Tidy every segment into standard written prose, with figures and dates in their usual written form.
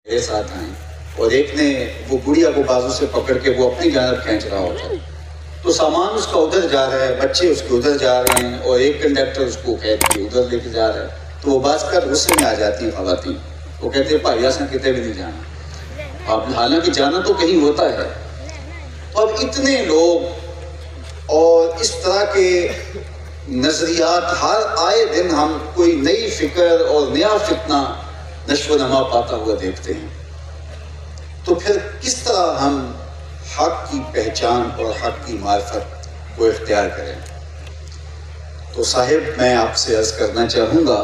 میرے ساتھ آئیں اور ایک نے وہ گڑیا کو بازو سے پکڑ کے وہ اپنی جانب کھینچ رہا ہوتا ہے، تو سامان اس کا ادھر جا رہا ہے، بچے اس کے ادھر جا رہے ہیں، اور ایک کنڈکٹر اس کو کھینچ کے ادھر لے کے جا رہا ہے، تو وہ باز کر غصے میں آ جاتی ہیں خواتین، وہ کہتے ہیں بھائی ایسا کتے بھی نہیں جانا، اب حالانکہ جانا تو کہیں ہوتا ہے۔ اب اتنے لوگ اور اس طرح کے نظریات، ہر آئے دن ہم کوئی نئی فکر اور نیا فتنہ نشو و نما پاتا ہوا دیکھتے ہیں، تو پھر کس طرح ہم حق کی پہچان اور حق کی معرفت کو اختیار کریں؟ تو صاحب میں آپ سے عرض کرنا چاہوں گا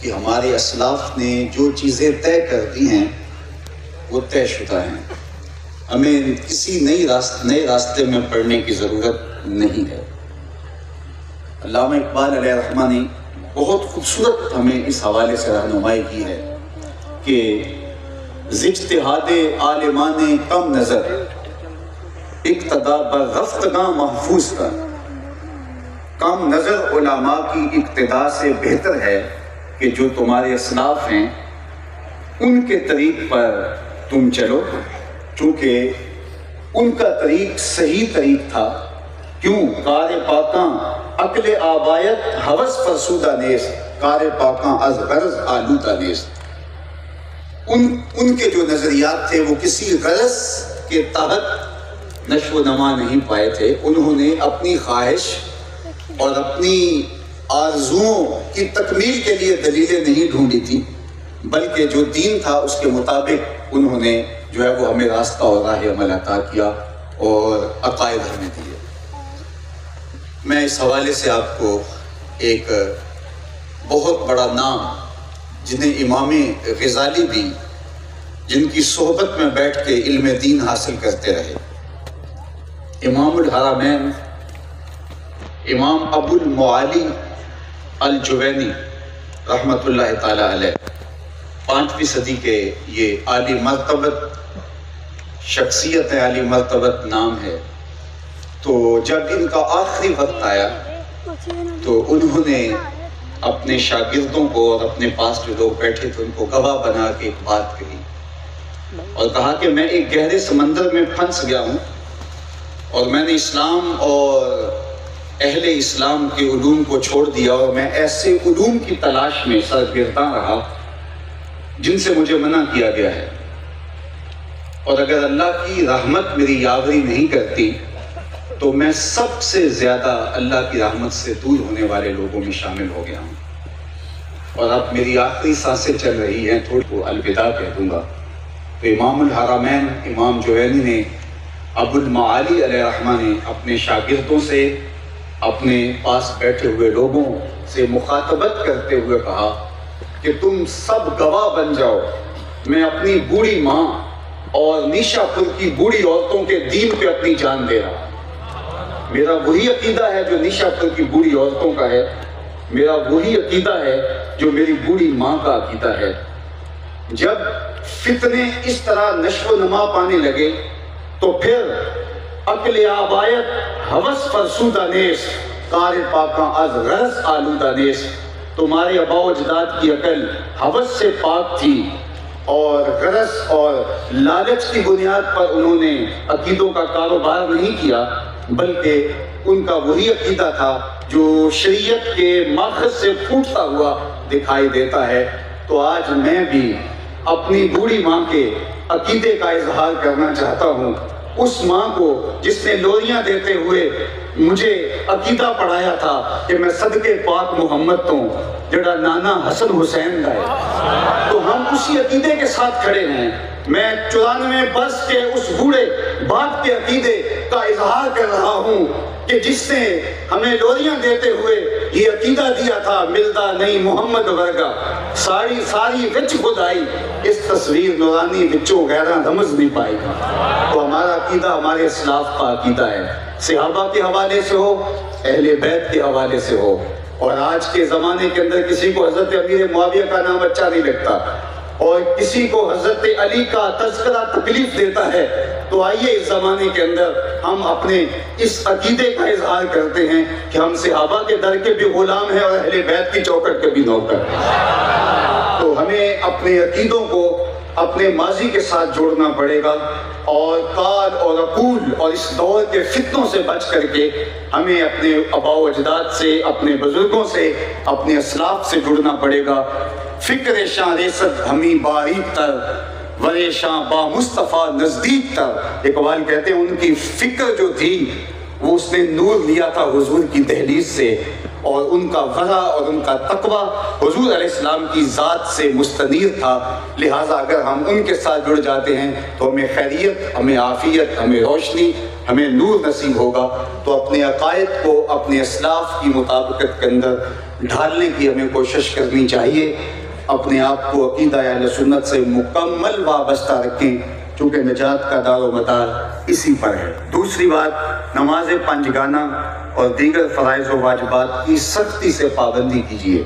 کہ ہمارے اسلاف نے جو چیزیں طے کر دی ہیں وہ طے شدہ ہیں، ہمیں کسی نئے راستے میں پڑھنے کی ضرورت نہیں ہے۔ علامہ اقبال علیہ الرحمہ نے بہت خوبصورت ہمیں اس حوالے سے رہنمائی کی ہے کہ اجتہاد عالمان کم نظر اقتدا بر رفتگاں محفوظ کر، کم نظر علماء کی اقتدا سے بہتر ہے کہ جو تمہارے اسلاف ہیں ان کے طریق پر تم چلو، چونکہ ان کا طریق صحیح طریق تھا۔ کیوں کار پاکاں عقل آبایت ہوس فرسودہ نیست، کار پاکاں از غرض آلودہ نیست۔ ان کے جو نظریات تھے وہ کسی غرض کے تحت نشو و نما نہیں پائے تھے، انہوں نے اپنی خواہش اور اپنی آرزوؤں کی تکمیل کے لیے دلیلیں نہیں ڈھونڈی تھی، بلکہ جو دین تھا اس کے مطابق انہوں نے جو ہے وہ ہمیں راستہ اور راہ عمل عطا کیا اور عقائد ہمیں دیے۔ میں اس حوالے سے آپ کو ایک بہت بڑا نام، جنہیں امام غزالی بھی جن کی صحبت میں بیٹھ کے علم دین حاصل کرتے رہے، امام الحرمین امام ابو المعالی الجوینی رحمۃ اللہ تعالی علیہ، 5ویں صدی کے یہ عالی مرتبت شخصیت ہے، عالی مرتبت نام ہے۔ تو جب ان کا آخری وقت آیا تو انہوں نے اپنے شاگردوں کو اور اپنے پاس جو لوگ بیٹھے تھے ان کو گواہ بنا کے ایک بات کہی اور کہا کہ میں ایک گہرے سمندر میں پھنس گیا ہوں اور میں نے اسلام اور اہل اسلام کے علوم کو چھوڑ دیا اور میں ایسے علوم کی تلاش میں سرگرداں رہا جن سے مجھے منع کیا گیا ہے، اور اگر اللہ کی رحمت میری یاوری نہیں کرتی تو میں سب سے زیادہ اللہ کی رحمت سے دور ہونے والے لوگوں میں شامل ہو گیا ہوں، اور اب میری آخری سانسیں چل رہی ہیں، تھوڑی کو الوداع کہہ دوں گا۔ تو امام الحرمین امام جوینی نے، ابو المعالی علیہ الرحمہ نے اپنے شاگردوں سے، اپنے پاس بیٹھے ہوئے لوگوں سے مخاطبت کرتے ہوئے کہا کہ تم سب گواہ بن جاؤ، میں اپنی بوڑھی ماں اور نیشا پور کی بوڑھی عورتوں کے دین پہ اپنی جان دے رہا ہوں۔ میرا وہی عقیدہ ہے جو نیشا پور کی بوڑھی عورتوں کا ہے، میرا وہی عقیدہ ہے جو میری بوڑھی ماں کا عقیدہ ہے۔ جب فتنے اس طرح نشو و نما پانے لگے تو پھر عقل آبایت ہوس فرسودہ نیست، کار پاکاں از غرض آلودہ نیست۔ تمہارے آباء و اجداد کی عقل ہوس سے پاک تھی اور غرض اور لالچ کی بنیاد پر انہوں نے عقیدوں کا کاروبار نہیں کیا، بلکہ ان کا وہی عقیدہ تھا جو شریعت کے ماخذ سے پھوٹتا ہوا دکھائی دیتا ہے۔ تو آج میں بھی اپنی بوڑھی ماں کے عقیدے کا اظہار کرنا چاہتا ہوں، اس ماں کو جس نے لوریاں دیتے ہوئے مجھے عقیدہ پڑھایا تھا کہ میں صدقے پاک محمد تو جڑا نانا حسن حسین کا ہے، تو ہم اسی عقیدے کے ساتھ کھڑے ہیں۔ میں 94 برس کے اس بوڑھے باپ کے عقیدے کا اظہار کر رہا ہوں کہ جس نے ہمیں لوریاں دیتے ہوئے یہ عقیدہ دیا تھا، ملدا نہیں محمد ورگا ساری وچ خدائی، اس تصویر نورانی وچوں غیراں رمز نہیں پائے گا۔ تو ہمارا عقیدہ ہمارے اسلاف کا عقیدہ ہے، صحابہ کے حوالے سے ہو، اہل بیت کے حوالے سے ہو، اور آج کے زمانے کے اندر کسی کو حضرت امیر معاویہ کا نام اچھا نہیں لگتا اور کسی کو حضرت علی کا تذکرہ تکلیف دیتا ہے، تو آئیے اس زمانے کے اندر ہم اپنے اس عقیدے کا اظہار کرتے ہیں کہ ہم صحابہ کے در کے بھی غلام ہیں اور اہل بیت کی چوکٹ کے بھی نوکر ہیں۔ تو ہمیں اپنے عقیدوں کو اپنے ماضی کے ساتھ جوڑنا پڑے گا، اور قال اور عقول اور اس دور کے فتنوں سے بچ کر کے ہمیں اپنے آباء و اجداد سے، اپنے بزرگوں سے، اپنے اسلاف سے جڑنا پڑے گا۔ فکر شاں ریست ہمیں باریک تر، وریشاں با مصطفیٰ نزدیک تر۔ اقبال کہتے ہیں ان کی فکر جو تھی وہ اس نے نور لیا تھا حضور کی دہلیز سے، اور ان کا ورع اور ان کا تقویٰ حضور علیہ السلام کی ذات سے مستنیر تھا۔ لہٰذا اگر ہم ان کے ساتھ جڑ جاتے ہیں تو ہمیں خیریت، ہمیں عافیت، ہمیں روشنی، ہمیں نور نصیب ہوگا۔ تو اپنے عقائد کو اپنے اسلاف کی مطابقت کے اندر ڈھالنے کی ہمیں کوشش کرنی چاہیے۔ اپنے آپ کو عقیدہ اہل سنت سے مکمل وابستہ رکھیں، چونکہ نجات کا دار و مدار اسی پر ہے۔ دوسری بات، نماز پنجگانہ اور دیگر فرائض و واجبات کی سختی سے پابندی کیجیے۔